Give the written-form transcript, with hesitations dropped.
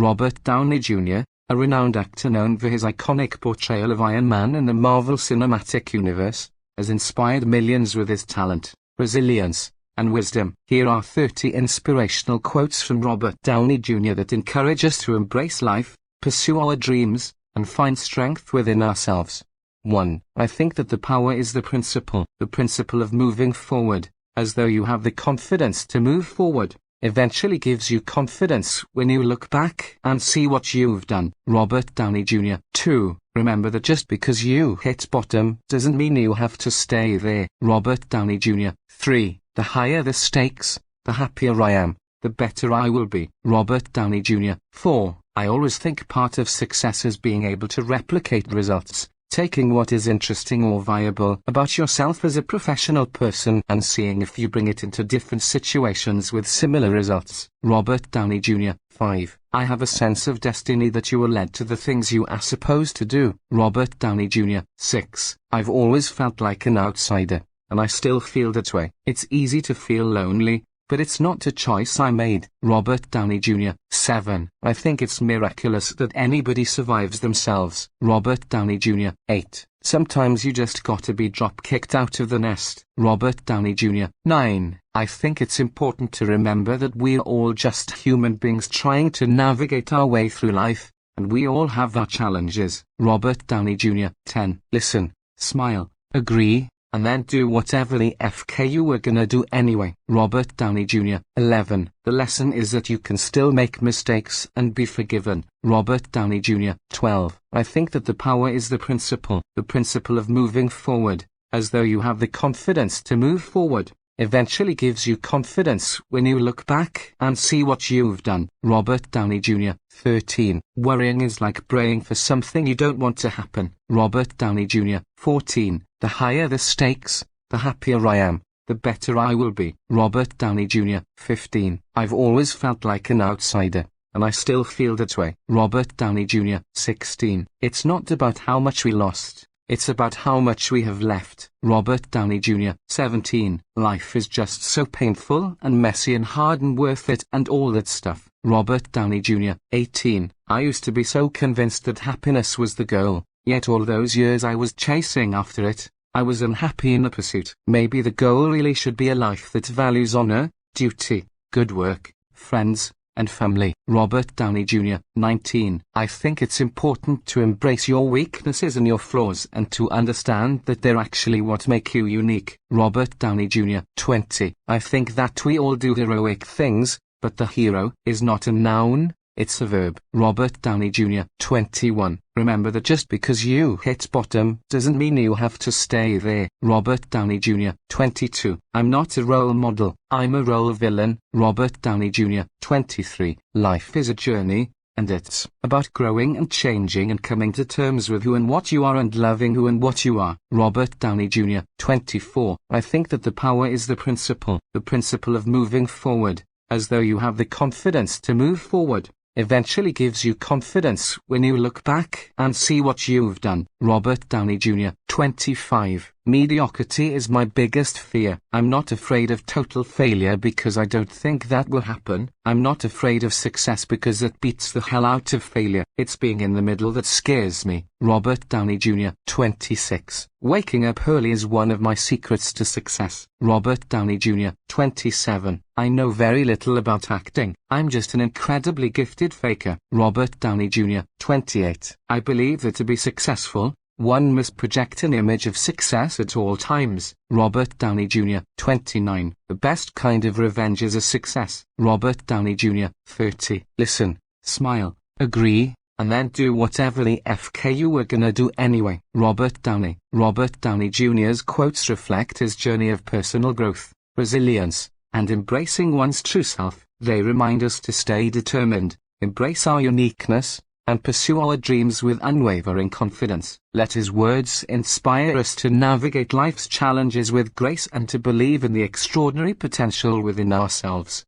Robert Downey Jr., a renowned actor known for his iconic portrayal of Iron Man in the Marvel Cinematic Universe, has inspired millions with his talent, resilience, and wisdom. Here are 30 inspirational quotes from Robert Downey Jr. that encourage us to embrace life, pursue our dreams, and find strength within ourselves. 1. I think that the power is the principle of moving forward, as though you have the confidence to move forward, eventually gives you confidence when you look back and see what you've done. Robert Downey Jr. 2. Remember that just because you hit bottom doesn't mean you have to stay there. Robert Downey Jr. 3. The higher the stakes, the happier I am, the better I will be. Robert Downey Jr. 4. I always think part of success is being able to replicate results, taking what is interesting or viable about yourself as a professional person and seeing if you bring it into different situations with similar results. Robert Downey Jr. 5. I have a sense of destiny that you are led to the things you are supposed to do. Robert Downey Jr. 6. I've always felt like an outsider, and I still feel that way. It's easy to feel lonely, but it's not a choice I made. Robert Downey Jr. 7. I think it's miraculous that anybody survives themselves. Robert Downey Jr. 8. Sometimes you just gotta be drop-kicked out of the nest. Robert Downey Jr. 9. I think it's important to remember that we're all just human beings trying to navigate our way through life, and we all have our challenges. Robert Downey Jr. 10. Listen, smile, agree, and then do whatever the FK you were gonna do anyway. Robert Downey Jr. 11. The lesson is that you can still make mistakes and be forgiven. Robert Downey Jr. 12. I think that the power is the principle of moving forward, as though you have the confidence to move forward, eventually gives you confidence when you look back and see what you've done. Robert Downey Jr. 13. Worrying is like praying for something you don't want to happen. Robert Downey Jr. 14. The higher the stakes, the happier I am, the better I will be. Robert Downey Jr. 15. I've always felt like an outsider, and I still feel that way. Robert Downey Jr. 16. It's not about how much we lost, it's about how much we have left. Robert Downey Jr. 17. Life is just so painful and messy and hard and worth it and all that stuff. Robert Downey Jr. 18. I used to be so convinced that happiness was the goal, yet all those years I was chasing after it, I was unhappy in the pursuit. Maybe the goal really should be a life that values honor, duty, good work, friends, and family. Robert Downey Jr. 19. I think it's important to embrace your weaknesses and your flaws and to understand that they're actually what make you unique. Robert Downey Jr. 20. I think that we all do heroic things, but the hero is not a noun, it's a verb. Robert Downey Jr. 21. Remember that just because you hit bottom doesn't mean you have to stay there. Robert Downey Jr. 22. I'm not a role model, I'm a role villain. Robert Downey Jr. 23. Life is a journey, and it's about growing and changing and coming to terms with who and what you are and loving who and what you are. Robert Downey Jr. 24. I think that the power is the principle of moving forward, as though you have the confidence to move forward, eventually gives you confidence when you look back and see what you've done. Robert Downey Jr. 25. Mediocrity is my biggest fear. I'm not afraid of total failure because I don't think that will happen. I'm not afraid of success because it beats the hell out of failure. It's being in the middle that scares me. Robert Downey Jr. 26. Waking up early is one of my secrets to success. Robert Downey Jr. 27. I know very little about acting. I'm just an incredibly gifted faker. Robert Downey Jr. 28. I believe that to be successful, one must project an image of success at all times. Robert Downey Jr. 29. The best kind of revenge is a success. Robert Downey Jr. 30. Listen, smile, agree, and then do whatever the FK you were gonna do anyway. Robert Downey Jr.'s quotes reflect his journey of personal growth, resilience, and embracing one's true self. They remind us to stay determined, embrace our uniqueness, and pursue our dreams with unwavering confidence. Let his words inspire us to navigate life's challenges with grace and to believe in the extraordinary potential within ourselves.